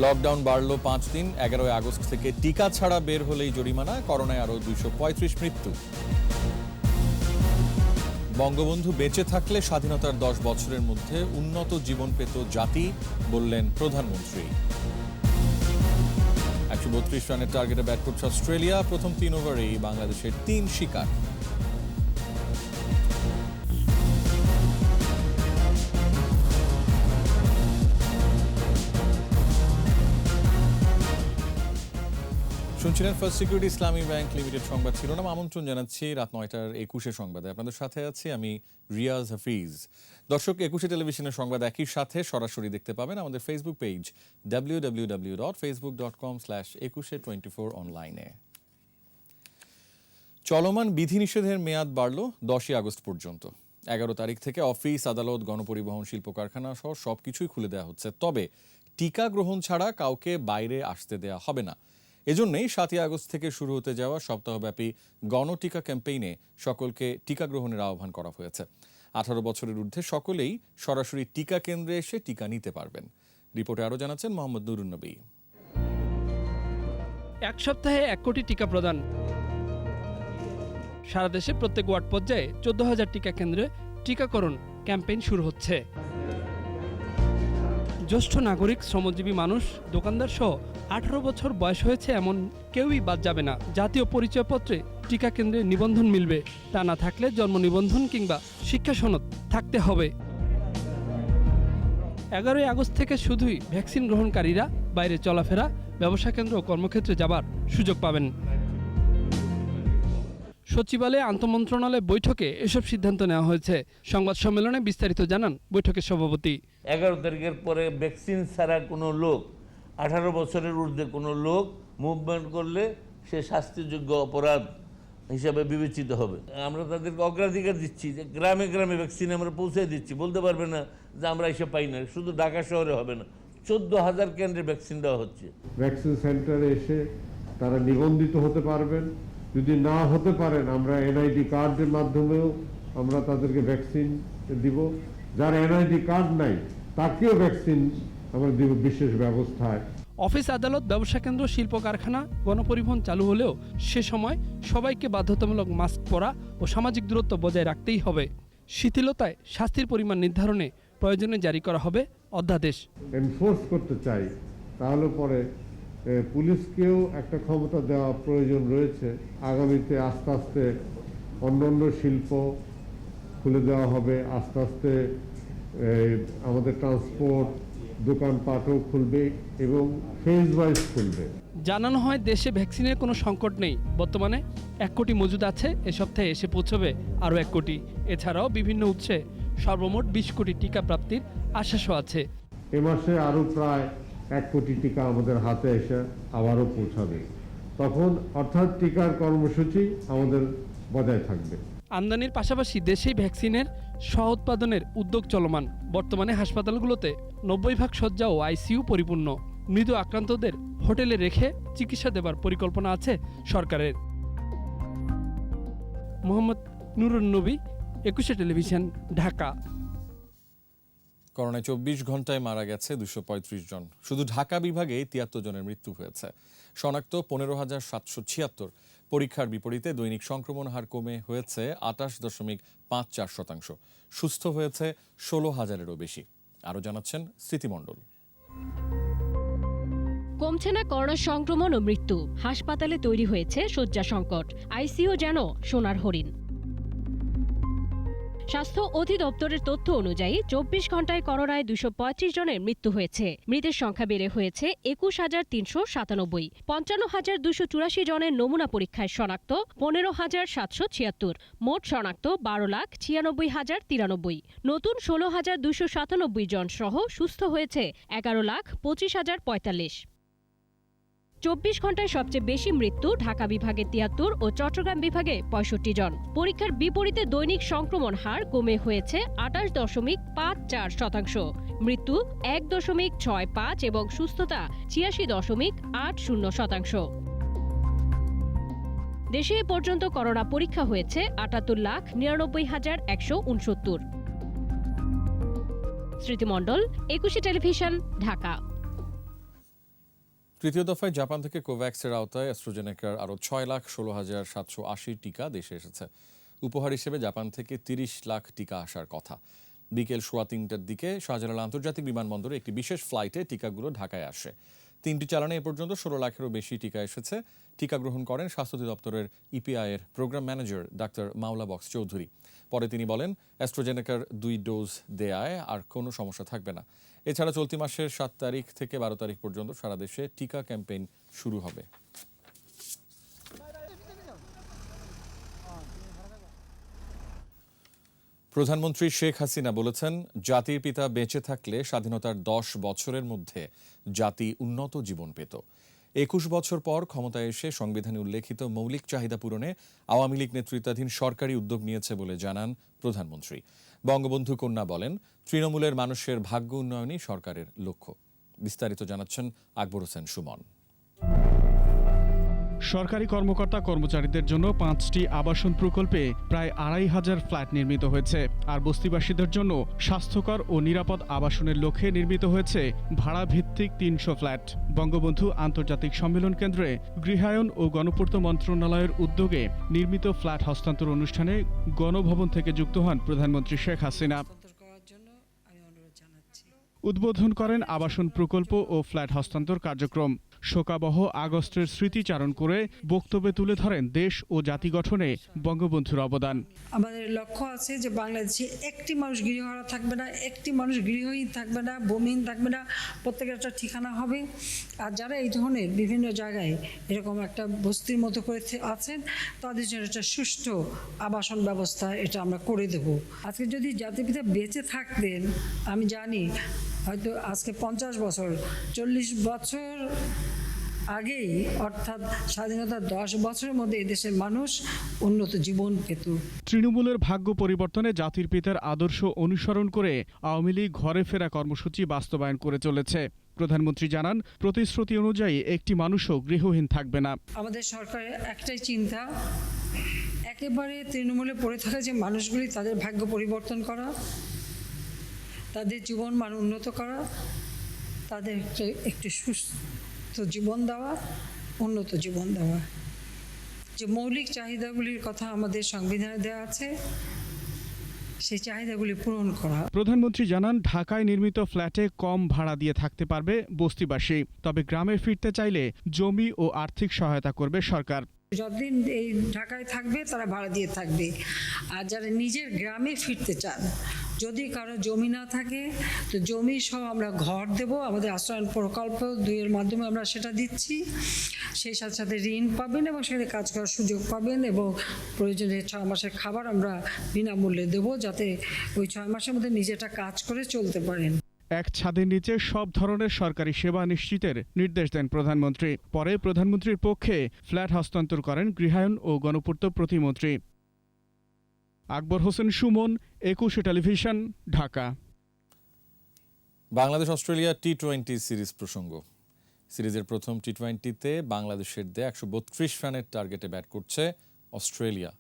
Lockdown বাড়ল 5 দিন। 11 August থেকে টিকা ছাড়া বের হলেই জরিমানা, করোনায় আরও 235 মৃত্যু। বঙ্গবন্ধু বেঁচে থাকলে স্বাধীনতার 10 বছরের মধ্যে উন্নত জীবন পেত জাতি, বললেন প্রধানমন্ত্রী। 132 রানের টার্গেটে ব্যাট করছে অস্ট্রেলিয়া। প্রথম 3 ওভারেই বাংলাদেশের 3 শিকার। শুনছিলেন ফার্স্ট সিকিউরিটি ইসলামী ব্যাংক লিমিটেড সংবাদ শিরোনাম। আমন্ত্রণ জানাচ্ছি রাত 9টার 21 সংবাদে। আপনাদের সাথে আছি আমি রিয়াজ হাফিজ। দর্শক, 21 টেলিভিশনের সংবাদ একই সাথে সরাসরি দেখতে পাবেন আমাদের ফেসবুক পেজ www.facebook.com/2124 অনলাইনে। চলমান বিধিনিষেধের মেয়াদ বাড়ল 10 আগস্ট পর্যন্ত। 11 তারিখ থেকে অফিস, আদালত, গণপরিবহন, শিল্প কারখানা সহ সবকিছুই খুলে দেওয়া হচ্ছে। তবে টিকা গ্রহণ ছাড়া কাউকে বাইরে আসতে দেওয়া হবে না। এজন্যই 7 আগস্ট থেকে শুরু হতে যাওয়া সপ্তাহব্যাপী গণটিকা ক্যাম্পেইনে সকলকে টিকা গ্রহণের আহ্বান করা হয়েছে। 18 বছরের ঊর্ধ্বে সকলেই সরাসরি টিকা কেন্দ্রে এসে টিকা নিতে পারবেন। রিপোর্টে আরও জানাচ্ছেন মোহাম্মদ নুরুন নবী। এক সপ্তাহে 1 কোটি টিকা প্রদান। সারা দেশে প্রত্যেক ওয়ার্ড পর্যায়ে 14,000 টিকা কেন্দ্রে টিকাকরণ ক্যাম্পেইন শুরু হচ্ছে। জ্যেষ্ঠ নাগরিক, শ্রমজীবী মানুষ, দোকানদার সহ 18 বছর বয়স হয়েছে এমন কেউই বাদ যাবে না। জাতীয় পরিচয়পত্রে টিকা কেন্দ্রে নিবন্ধন মিলবে। তা না থাকলে জন্ম নিবন্ধন কিংবা শিক্ষা সনদ থাকতে হবে। 11 আগস্ট থেকে শুধুই ভ্যাকসিন গ্রহণকারীরা বাইরে চলাফেরা, ব্যবসা কেন্দ্র ও কর্মক্ষেত্রে যাবার সুযোগ পাবেন। সচিবালয়ে আন্তঃমন্ত্রণালয় বৈঠকে এসব সিদ্ধান্ত নেওয়া হয়েছে। সংবাদ সম্মেলনে বিস্তারিত জানান বৈঠকের সভাপতি। 11 তারিখের পরে ভ্যাকসিন ছাড়া কোনো লোক, 18 বছরের ঊর্ধ্বে কোনো লোক মুভমেন্ট করলে সে শাস্তিযোগ্য অপরাধ হিসাবে বিবেচিত হবে। আমরা তাদেরকে অগ্রাধিকার দিচ্ছি যে গ্রামে গ্রামে ভ্যাকসিন আমরা পৌঁছে দিচ্ছি। বলতে পারবে না যে আমরা এসে পাই না। শুধু ঢাকা শহরে হবে না, 14,000 কেন্দ্রে ভ্যাকসিন দেওয়া হচ্ছে। ভ্যাকসিন সেন্টারে এসে তারা নিবন্ধিত হতে পারবেন। যদি না হতে পারেন, আমরা এনআইডি কার্ডের মাধ্যমেও আমরা তাদেরকে ভ্যাকসিন দিব। যার এনআইডি কার্ড নাই তাকেও ভ্যাকসিন আমরা দিব বিশেষ ব্যবস্থায়। অফিস, আদালত, ব্যবসা কেন্দ্র, শিল্প কারখানা, গণপরিবহন চালু হলেও সে সময় সবাইকে বাধ্যতামূলক মাস্ক পরা ও সামাজিক দূরত্ব বজায় রাখতেই হবে। শিথিলতায় শাস্তির পরিমাণ নির্ধারণে প্রয়োজনে জারি করা হবে অধ্যাদেশ। এনফোর্স করতে চাই, তাহলে পরে পুলিশকেও একটা ক্ষমতা দেওয়া প্রয়োজন রয়েছে। আগামীতে আস্তে আস্তে অন্যান্য শিল্প খুলে দেওয়া হবে। আস্তে আস্তে আমাদের ট্রান্সপোর্ট, দোকানপাটও খুলবে এবং ফেজ ওয়াইজ খুলবে। জানানো হয় দেশে ভ্যাকসিনের কোনো সংকট নেই। বর্তমানে 1 কোটি মজুদ আছে। এ সপ্তাহে এসে পৌঁছবে আরও 1 কোটি। এছাড়াও বিভিন্ন উৎসে সর্বমোট 20 কোটি টিকা প্রাপ্তির আশ্বাসও আছে। এ মাসে আরও প্রায় 1 কোটি টিকা আমাদের হাতে এসে আবারও পৌঁছাবে। তখন অর্থাৎ টিকার কর্মসূচি আমাদের বজায় থাকবে। আমদানির পাশাপাশি দেশেই ভ্যাকসিনের স্ব উৎপাদনের উদ্যোগ চলমান। বর্তমানে হাসপাতালগুলোতে 90% শয্যা ও আইসিইউ পরিপূর্ণ। মৃত আক্রান্তদের হোটেলে রেখে চিকিৎসা দেবার পরিকল্পনা আছে সরকারের। মোহাম্মদ নুরুন নবী, 21 টেলিভিশন, ঢাকা। করোনায় 24 ঘন্টায় মারা গেছে 235 জন। শুধু ঢাকা বিভাগে 73 জনের মৃত্যু হয়েছে। শনাক্ত 15,776। পরীক্ষার বিপরীতে দৈনিক সংক্রমণ হার কমে হয়েছে 28.54%। সুস্থ হয়েছে 16,000-এরও বেশি। আরও জানাচ্ছেন স্মৃতিমণ্ডল। কমছে না করোনা সংক্রমণ ও মৃত্যু। হাসপাতালে তৈরি হয়েছে শয্যা সংকট। আইসিইউ যেন সোনার হরিণ। স্বাস্থ্য অধিদপ্তরের তথ্য অনুযায়ী 24 ঘন্টায় করোনায় 235 জনের মৃত্যু হয়েছে। মৃতের সংখ্যা বেড়ে হয়েছে 21,397। 55,284 জনের নমুনা পরীক্ষায় শনাক্ত 15,776। মোট শনাক্ত 12,96,093। নতুন 16,297 জন সহ সুস্থ হয়েছে 11,25,045। 24 ঘন্টায় সবচেয়ে বেশি মৃত্যু ঢাকা বিভাগে 73 ও চট্টগ্রাম বিভাগে 65 জন। পরীক্ষার বিপরীতে দৈনিক সংক্রমণ হার কমে হয়েছে 28.54%। মৃত্যু 1.65 এবং সুস্থতা 86.80%। দেশে এ পর্যন্ত করোনা পরীক্ষা হয়েছে 78,99,169। স্মৃতিমণ্ডল, 21 টেলিভিশন, ঢাকা। তৃতীয় দফায় জাপান থেকে কোভ্যাক্সের আওতায় অ্যাস্ট্রাজেনেকার আরও 6,16,780 টিকা দেশে এসেছে। উপহার হিসেবে জাপান থেকে 30 লাখ টিকা আসার কথা। বিকেল 3:15টার দিকে শাহজালাল আন্তর্জাতিক বিমানবন্দরে একটি বিশেষ ফ্লাইটে টিকাগুলো ঢাকায় আসে। 3টি চালানে এ পর্যন্ত 16 লাখেরও বেশি টিকা এসেছে। টিকা গ্রহণ করেন স্বাস্থ্য অধিদপ্তরের ইপিআই-এর প্রোগ্রাম ম্যানেজার ডাক্তার মাওলা বক্স চৌধুরী। পরে তিনি বলেন, অ্যাস্ট্রাজেনেকার 2 ডোজ দেয়ায় আর কোনো সমস্যা থাকবে না। এছাড়া চলতি মাসের 7 তারিখ থেকে 12 তারিখ পর্যন্ত সারা দেশে টিকা ক্যাম্পেইন শুরু হবে। প্রধানমন্ত্রী শেখ হাসিনা বলেছেন, জাতির পিতা বেঁচে থাকলে স্বাধীনতার 10 বছরের মধ্যে জাতি উন্নত জীবন পেত। 21 বছর পর ক্ষমতায় এসে সংবিধানে উল্লেখিত মৌলিক চাহিদা পূরণে আওয়ামী লীগ নেতৃত্বাধীন সরকারি উদ্যোগ নিয়েছে বলে জানান প্রধানমন্ত্রী। বঙ্গবন্ধু কন্যা বলেন, তৃণমূলের মানুষের ভাগ্য উন্নয়নই সরকারের লক্ষ্য। বিস্তারিত জানাচ্ছেন আকবর হোসেন সুমন। সরকারি কর্মকর্তা কর্মচারীদের জন্য 5টি আবাসন প্রকল্পে প্রায় 2,500 ফ্ল্যাট নির্মিত হয়েছে। আর বস্তিবাসীদের জন্য স্বাস্থ্যকর ও নিরাপদ আবাসনের লক্ষ্যে নির্মিত হয়েছে ভাড়া ভিত্তিক 300 ফ্ল্যাট। বঙ্গবন্ধু আন্তর্জাতিক সম্মেলন কেন্দ্রে গৃহায়ন ও গণপূর্ত মন্ত্রণালয়ের উদ্যোগে নির্মিত ফ্ল্যাট হস্তান্তর অনুষ্ঠানে গণভবন থেকে যুক্ত হন প্রধানমন্ত্রী শেখ হাসিনা। উদ্বোধন করেন আবাসন প্রকল্প ও ফ্ল্যাট হস্তান্তর কার্যক্রম। শোকাবহ আগস্টের স্মৃতিচারণ করে বক্তব্যে তুলে ধরেন দেশ ও জাতি গঠনে বঙ্গবন্ধুর অবদান। আমাদের লক্ষ্য আছে যে বাংলাদেশে একটি মানুষ গৃহহারা থাকবে না, একটি মানুষ গৃহহীন থাকবে না, ভূমিহীন থাকবে না, প্রত্যেকের একটা ঠিকানা হবে। আর যারা এই ধরনের বিভিন্ন জায়গায় এরকম একটা বস্তির মতো করে আছেন, তাদের জন্য একটা সুষ্ঠু আবাসন ব্যবস্থা এটা আমরা করে দেব। আজকে যদি জাতির পিতা বেঁচে থাকতেন, আমি জানি হয়তো আজকে 50 বছর 40 বছর আগেই, অর্থাৎ স্বাধীনতার 10 বছরের মধ্যে এদেশের মানুষ উন্নত জীবন পেত। তৃণমূলের ভাগ্য পরিবর্তনে জাতির পিতার আদর্শ অনুসরণ করে আওয়ামী লীগ ঘরে ফেরা কর্মসূচি বাস্তবায়ন করে চলেছে। প্রধানমন্ত্রী জানান, প্রতিশ্রুতি অনুযায়ী একটি মানুষও গৃহহীন থাকবে না। আমাদের সরকারের একটাই চিন্তা, একেবারে তৃণমূলে পড়ে থাকা যে মানুষগুলি, তাদের ভাগ্য পরিবর্তন করা, তাদের জীবন মান উন্নত করা, তাদের একটি সুস্থ জীবন দেওয়া, উন্নত জীবন দেওয়া। যে মৌলিক চাহিদাগুলির কথা আমাদের সংবিধানে দেওয়া আছে, সেই চাহিদাগুলি পূরণ করা। প্রধানমন্ত্রী জানান, ঢাকায় নির্মিত ফ্ল্যাটে কম ভাড়া দিয়ে থাকতে পারবে বস্তিবাসী। তবে গ্রামে ফিরতে চাইলে জমি ও আর্থিক সহায়তা করবে সরকার। যতদিন এই ঢাকায় থাকবে তারা ভাড়া দিয়ে থাকবে। আর যারা নিজের গ্রামে ফিরতে চান, যদি কারো জমি না থাকে, তো জমি সহ আমরা ঘর দেব। আমাদের আশ্রয়ণ প্রকল্প 2-এর মাধ্যমে আমরা সেটা দিচ্ছি। সেই সাথে সাথে ঋণ পাবেন এবং সেখানে কাজ করার সুযোগ পাবেন, এবং প্রয়োজনে 6 মাসের খাবার আমরা বিনামূল্যে দেব, যাতে ওই 6 মাসের মধ্যে নিজেটা কাজ করে চলতে পারেন। এক ছাদের নিচে সব ধরনের সরকারি সেবা নিশ্চিতের নির্দেশ দেন প্রধানমন্ত্রী। পরে প্রধানমন্ত্রীর পক্ষে ফ্ল্যাট হস্তান্তর করেন গৃহায়ন ও গণপূর্ত প্রতিমন্ত্রী। আকবর হোসেন সুমন, 21 টেলিভিশন, ঢাকা। বাংলাদেশ অস্ট্রেলিয়া টি-20 সিরিজ প্রসঙ্গ। সিরিজের প্রথম টি-20তে বাংলাদেশের দেয়া 132 রানের টার্গেটে ব্যাট করছে অস্ট্রেলিয়া।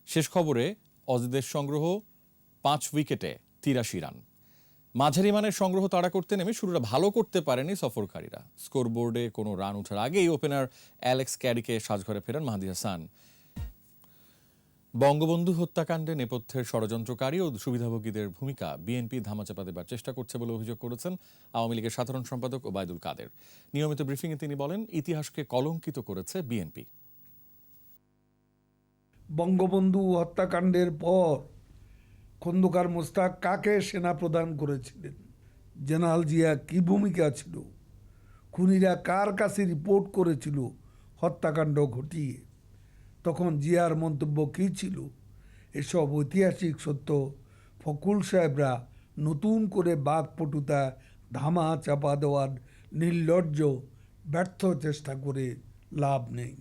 শেষ খবরে অজিদের সংগ্রহ 5 উইকেটে 83 রান। মাঝারি মানের সংগ্রহ তাড়া করতে নেমে শুরুটা ভালো করতে পারেনি সফরকারীরা। স্কোরবোর্ডে কোনো রান ওঠার আগেই ওপেনার অ্যালেক্স ক্যারিকে সাজঘরে ফেরান মাহদি হাসান। বঙ্গবন্ধু হত্যাকাণ্ডে নেপথ্যের ষড়যন্ত্রকারী ও সুবিধাভোগীদের ভূমিকা বিএনপি ধামাচাপা দেবার চেষ্টা করছে বলে অভিযোগ করেছেন আওয়ামী লীগের সাধারণ সম্পাদক ওবায়দুল কাদের। নিয়মিত ব্রিফিংয়ে তিনি বলেন, ইতিহাসকে কলঙ্কিত করেছে বিএনপি। বঙ্গবন্ধু হত্যাকাণ্ডের পর খন্দকার মোস্তাক কাকে সেনা প্রদান করেছিলেন, জেনারেল জিয়া কী ভূমিকা ছিল, খুনিরা কার কাছে রিপোর্ট করেছিল হত্যাকাণ্ড ঘটিয়ে, তখন জিয়ার মন্তব্য কী ছিল, এসব ঐতিহাসিক সত্য ফকুল সাহেবরা নতুন করে বাকপটুতা ধামা চাপা দেওয়ার নির্লজ্জ ব্যর্থ চেষ্টা করে লাভ নেই।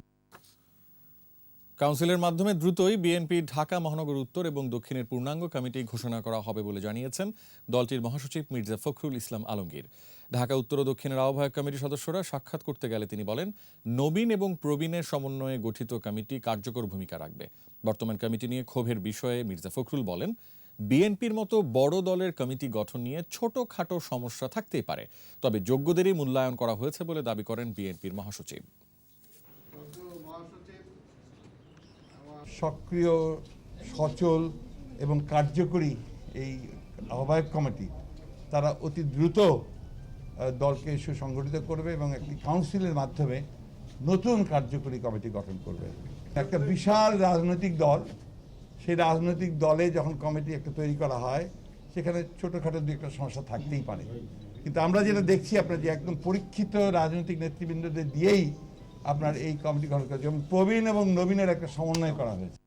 কাউন্সিলের মাধ্যমে দ্রুতই বিএনপি ঢাকা মহানগর উত্তর এবং দক্ষিণের পূর্ণাঙ্গ কমিটি ঘোষণা করা হবে বলে জানিয়েছেন দলটির মহাসচিব মির্জা ফখরুল ইসলাম আলমগীর। ঢাকা উত্তর ও দক্ষিণের আহ্বায়ক কমিটির সদস্যরা সাক্ষাৎ করতে গেলে তিনি বলেন, নবীন এবং প্রবীণের সমন্বয়ে গঠিত কমিটি কার্যকর ভূমিকা রাখবে। বর্তমান কমিটি নিয়ে ক্ষোভের বিষয়ে মির্জা ফখরুল বলেন, বিএনপির মতো বড় দলের কমিটি গঠন নিয়ে ছোটখাটো সমস্যা থাকতেই পারে, তবে যোগ্যদেরই মূল্যায়ন করা হয়েছে বলে দাবি করেন বিএনপির মহাসচিব। সক্রিয়, সচল এবং কার্যকরী এই আহ্বায়ক কমিটি তারা অতি দ্রুত দলকে সুসংগঠিত করবে এবং একটি কাউন্সিলের মাধ্যমে নতুন কার্যকরী কমিটি গঠন করবে। একটা বিশাল রাজনৈতিক দল, সেই রাজনৈতিক দলে যখন কমিটি একটা তৈরি করা হয় সেখানে ছোটোখাটো দু একটা সমস্যা থাকতেই পারে, কিন্তু আমরা যেটা দেখছি আপনার যে একদম পরীক্ষিত রাজনৈতিক নেতৃবৃন্দদের দিয়েই আপনার এই কমিটি গঠন করা, যেমন প্রবীণ এবং নবীনের একটা সমন্বয় করা হয়েছে।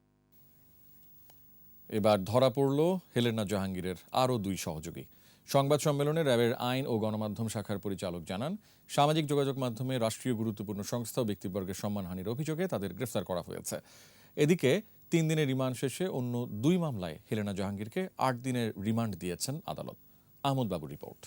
এবার ধরা পড়ল হেলেনা জাহাঙ্গীরের আরও 2 সহযোগী। সংবাদ সম্মেলনে র্যাবের আইন ও গণমাধ্যম শাখার পরিচালক জানান, সামাজিক যোগাযোগ মাধ্যমে রাষ্ট্রীয় গুরুত্বপূর্ণ সংস্থা ও ব্যক্তিবর্গের সম্মানহানির অভিযোগে তাদের গ্রেফতার করা হয়েছে। এদিকে 3 দিনের রিমান্ড শেষে অন্য 2 মামলায় হেলেনা জাহাঙ্গীরকে 8 দিনের রিমান্ড দিয়েছেন আদালত। আহমদ বাবুর রিপোর্ট।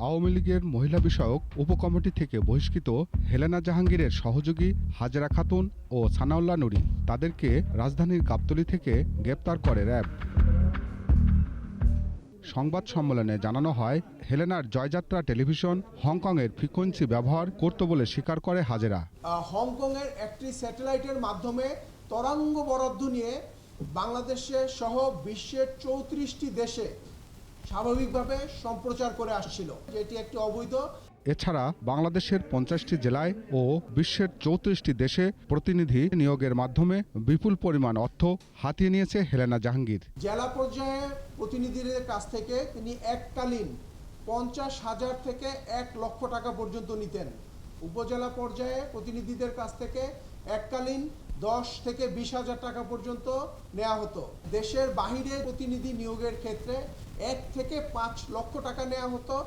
আওয়ামী লীগের মহিলা বিষয়ক উপকমিটি থেকে বহিষ্কৃত হেলেনা জাহাঙ্গীরের সহযোগী হাজেরা খাতুন ও সানাউল্লাহ নুরি তাদেরকে রাজধানীর গাবতলী থেকে গ্রেপ্তার করে র্যাব। সংবাদ সম্মেলনে জানানো হয়, হেলেনার জয়যাত্রা টেলিভিশন হংকংয়ের ফ্রিকোয়েন্সি ব্যবহার করত বলে স্বীকার করে হাজেরা। হংকংয়ের একটি স্যাটেলাইটের মাধ্যমে তরঙ্গ বরাদ্দ নিয়ে বাংলাদেশে সহ বিশ্বের 34টি দেশে স্বাভাবিকভাবে সম্প্রচার করে আসছিল, যেটি একটি অবৈধ। এছাড়া বাংলাদেশের 50টি জেলায় ও বিশ্বের 34টি দেশে প্রতিনিধি নিয়োগের মাধ্যমে বিপুল পরিমাণ অর্থ হাতিয়ে নিয়েছে হেলেনা জাহাঙ্গীর। জেলা পর্যায়ে প্রতিনিধিদের কাছ থেকে তিনি এককালীন 50,000 থেকে 1 লক্ষ টাকা পর্যন্ত নিতেন। উপজেলা পর্যায়ে প্রতিনিধিদের কাছ থেকে এককালীন 10 থেকে 20,000 টাকা পর্যন্ত নেওয়া হতো। দেশের বাহিরে প্রতিনিধি নিয়োগের ক্ষেত্রে 1 থেকে 5 লক্ষ টাকা নেওয়া হতো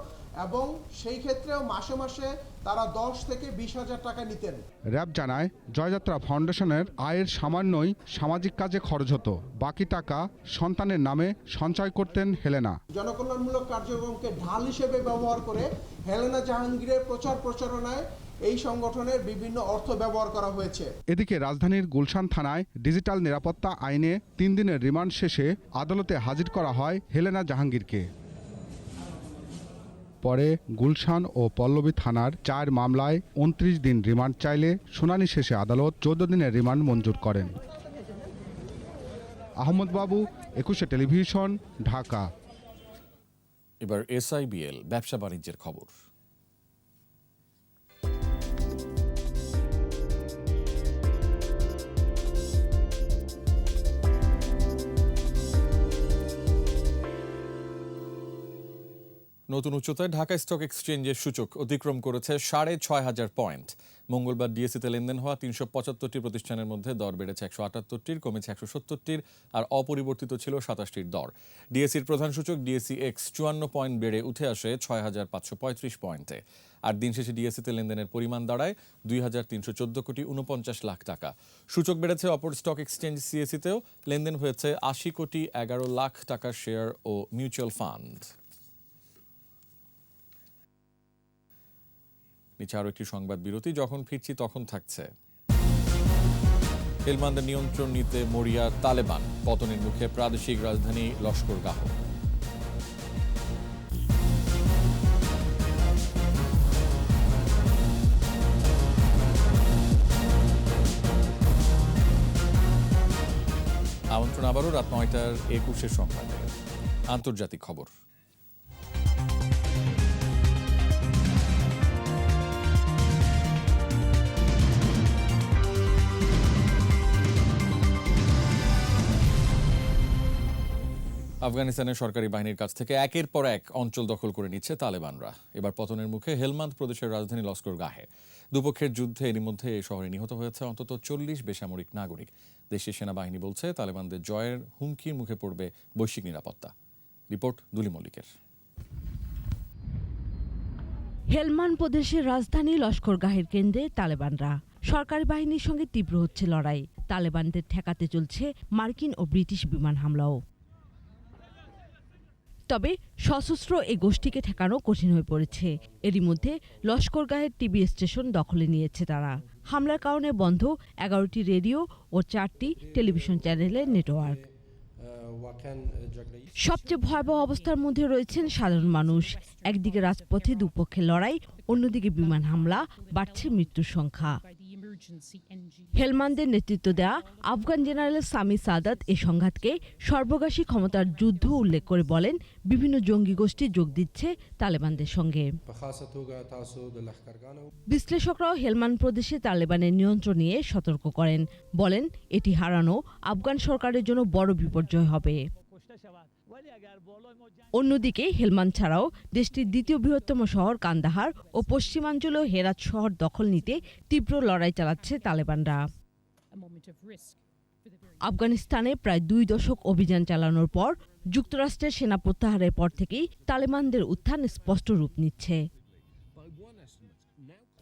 এবং সেই ক্ষেত্রেও মাসে মাসে তারা 10 থেকে 20,000 টাকা নিতেন। র্যাব জানায়, জয়যাত্রা ফাউন্ডেশনের আয়ের সামান্যই সামাজিক কাজে খরচ হতো, বাকি টাকা সন্তানের নামে সঞ্চয় করতেন হেলেনা। জনকল্যাণমূলক কার্যক্রমকে ঢাল হিসেবে ব্যবহার করে হেলেনা জাহাঙ্গীরের প্রচার প্রচারণায় এই সংগঠনের বিভিন্ন অর্থ ব্যবহার করা হয়েছে। এদিকে রাজধানীর গুলশান থানায় ডিজিটাল নিরাপত্তা আইনে 3 দিনের রিমান্ড শেষে আদালতে হাজির করা হয় হেলেনা জাহাঙ্গীরকে। পরে গুলশান ও পল্লবী থানার 4 মামলায় 29 দিন রিমান্ড চাইলে শুনানি শেষে আদালত 14 দিনের রিমান্ড মঞ্জুর করেন। আহমদ বাবু, 21 টেলিভিশন, ঢাকা। এবার SIBL ব্যবসা বাণিজ্যের খবর। নতুন উচ্চতায় ঢাকা স্টক এক্সচেঞ্জের সূচক অতিক্রম করেছে 6,500 পয়েন্ট। মঙ্গলবার ডিএসইতে লেনদেন হওয়া 375টি প্রতিষ্ঠানের মধ্যে দর বেড়েছে 178টির, কমেছে 170টির, আর অপরিবর্তিত ছিল 27টির দর। ডিএসইর প্রধান সূচক ডিএসই এক্স 54 পয়েন্ট বেড়ে উঠে আসে 6,535 পয়েন্টে। আর দিন শেষে ডিএসইতে লেনদেনের পরিমাণ দাঁড়ায় 2,314 কোটি 49 লাখ টাকা। সূচক বেড়েছে অপর স্টক এক্সচেঞ্জ সিএসইতেও লেনদেন হয়েছে 80 কোটি 11 লাখ টাকার শেয়ার ও মিউচুয়াল ফান্ড। নিচে আরও একটি সংবাদ বিরতি, যখন ফিরছি তখন থাকছে। হেলমান্দের নিয়ন্ত্রণ নিতে মরিয়া তালেবান, পতনের মুখে প্রাদেশিক রাজধানী লস্করগাহ। আমন্ত্রণ আবারও রাত 9টার 21 সংবাদে। আন্তর্জাতিক খবর। আফগানিস্তানের সরকারি বাহিনীর কাছ থেকে একের পর এক অঞ্চল দখল করে নিচ্ছে তালেবানরা। এবার পতনের মুখে হেলমান্দ প্রদেশের রাজধানী লস্করগাহে। দুপক্ষের যুদ্ধে এরই মধ্যে এই শহরে নিহত হয়েছে অন্তত 40 বেসামরিক নাগরিক। দেশীয় সেনাবাহিনী বলছে, তালেবানদের জয়ের হুমকির মুখে পড়বে বৈশ্বিক নিরাপত্তা। রিপোর্ট দুলি মল্লিকের। হেলমান্দ প্রদেশের রাজধানী লস্করগাহের কেন্দ্রে তালেবানরা। সরকারি বাহিনীর সঙ্গে তীব্র হচ্ছে লড়াই। তালেবানদের ঠেকাতে চলছে মার্কিন ও ব্রিটিশ বিমান হামলাও। তবে সশস্ত্র এই গোষ্ঠীকে ঠেকানো কঠিন হয়ে পড়েছে। এরই মধ্যে লস্করগাহের টিভি স্টেশন দখলে নিয়েছে তারা। হামলার কারণে বন্ধ 11টি রেডিও ও 4টি টেলিভিশন চ্যানেলের নেটওয়ার্ক। সবচেয়ে ভয়াবহ অবস্থার মধ্যে রয়েছেন সাধারণ মানুষ। একদিকে রাজপথে দুপক্ষের লড়াই, অন্যদিকে বিমান হামলা, বাড়ছে মৃত্যুর সংখ্যা। হেলমান্দের নেতৃত্ব দেয়া আফগান জেনারেল সামি সাদাত এই সংঘাতকে সর্বগ্রাসী ক্ষমতার যুদ্ধ উল্লেখ করে বলেন, বিভিন্ন জঙ্গি গোষ্ঠী যোগ দিচ্ছে তালেবানদের সঙ্গে। বিশ্লেষকরাও হেলমান্দ প্রদেশে তালেবানের নিয়ন্ত্রণ নিয়ে সতর্ক করেন, বলেন এটি হারানো আফগান সরকারের জন্য বড় বিপর্যয় হবে। অন্যদিকে হেলমান্দ ছাড়াও দেশটির দ্বিতীয় বৃহত্তম শহর কান্দাহার ও পশ্চিমাঞ্চলীয় হেরাত শহর দখল নিতে তীব্র লড়াই চালাচ্ছে তালেবানরা। আফগানিস্তানে প্রায় 2 দশক অভিযান চালানোর পর যুক্তরাষ্ট্রের সেনা প্রত্যাহারের পর থেকেই তালেবানদের উত্থান স্পষ্ট রূপ নিচ্ছে।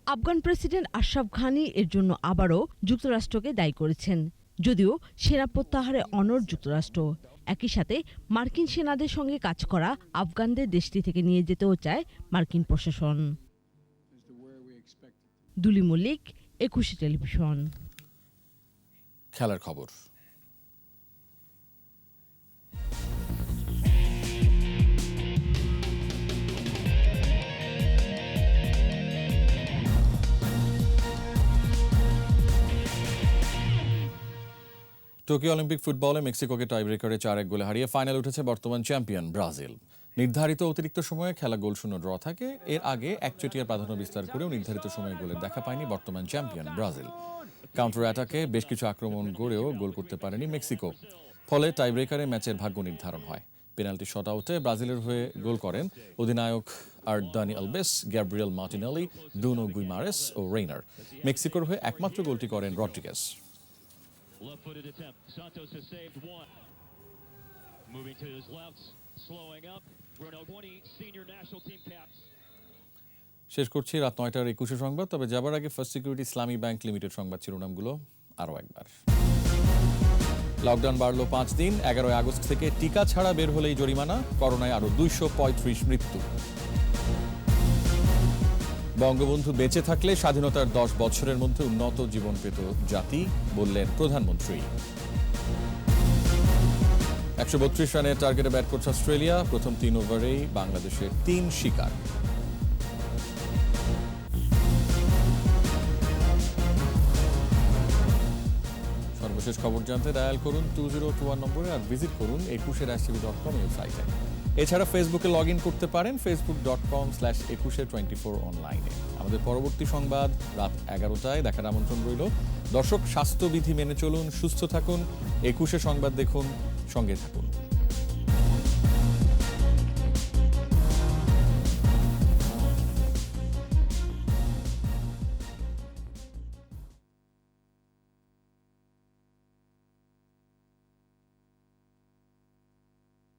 আফগান প্রেসিডেন্ট আশরাফ ঘানি এর জন্য আবারও যুক্তরাষ্ট্রকে দায়ী করেছেন, যদিও সেনা প্রত্যাহারে অনড় যুক্তরাষ্ট্র। একই সাথে মার্কিন সেনাদের সঙ্গে কাজ করা আফগানদের দেশটি থেকে নিয়ে যেতেও চায় মার্কিন প্রশাসন। দুলি মল্লিক, 21 টেলিভিশন। খেলার খবর। টোকিও অলিম্পিক ফুটবলে মেক্সিকোকে টাইব্রেকারে 4-1 গোলে হারিয়ে ফাইনাল উঠেছে বর্তমান চ্যাম্পিয়ন ব্রাজিল। নির্ধারিত অতিরিক্ত সময়ে খেলা গোলশূন্য ড্র থাকে। এর আগে একচেটিয়া প্রাধান্য বিস্তার করেও নির্ধারিত সময়ে গোলের দেখা পায়নি বর্তমান চ্যাম্পিয়ন ব্রাজিল। কাউন্টার অ্যাটাকে বেশ কিছু আক্রমণ গড়েও গোল করতে পারেনি মেক্সিকো। ফলে টাইব্রেকারে ম্যাচের ভাগ্য নির্ধারণ হয়। পেনাল্টি শট আউটে ব্রাজিলের হয়ে গোল করেন অধিনায়ক Dani Alves, Gabriel Martinelli, Bruno Guimaraes ও রেইনার। মেক্সিকোর হয়ে একমাত্র গোলটি করেন Rodriguez. Left-footed attempt. Santos has saved one. Moving to his left, slowing up. Bruno Guini, senior national team caps. শেষ করছি রাত 9টার 21 সংবাদ। তবে যাবার আগে ফার্স্ট সিকিউরিটি ইসলামী ব্যাংক লিমিটেড সংবাদ শিরোনামগুলো আরও একবার। লকডাউন বাড়লো 5 দিন। 11 আগস্ট থেকে টিকা ছাড়া বের হলেই জরিমানা। করোনায় আরও 235 মৃত্যু। বঙ্গবন্ধু বেঁচে থাকলে স্বাধীনতার 10 বছরের মধ্যে উন্নত জীবন পেত জাতি, বললেন প্রধানমন্ত্রী। 132 রানের টার্গেটে ব্যাট করছে অস্ট্রেলিয়া। প্রথম 3 ওভারেই বাংলাদেশের 3 শিকার। সর্বশেষ খবর জানতে ডায়াল করুন 2021 নম্বরে আর ভিজিট করুন 21erstv.com ওয়েবসাইটে। এছাড়া ফেসবুকে লগ ইন করতে পারেন facebook.com/21er24 অনলাইনে। আমাদের পরবর্তী সংবাদ রাত 11টায় দেখার আমন্ত্রণ রইল। দর্শক, স্বাস্থ্যবিধি মেনে চলুন, সুস্থ থাকুন। 21 সংবাদ দেখুন, সঙ্গে থাকুন।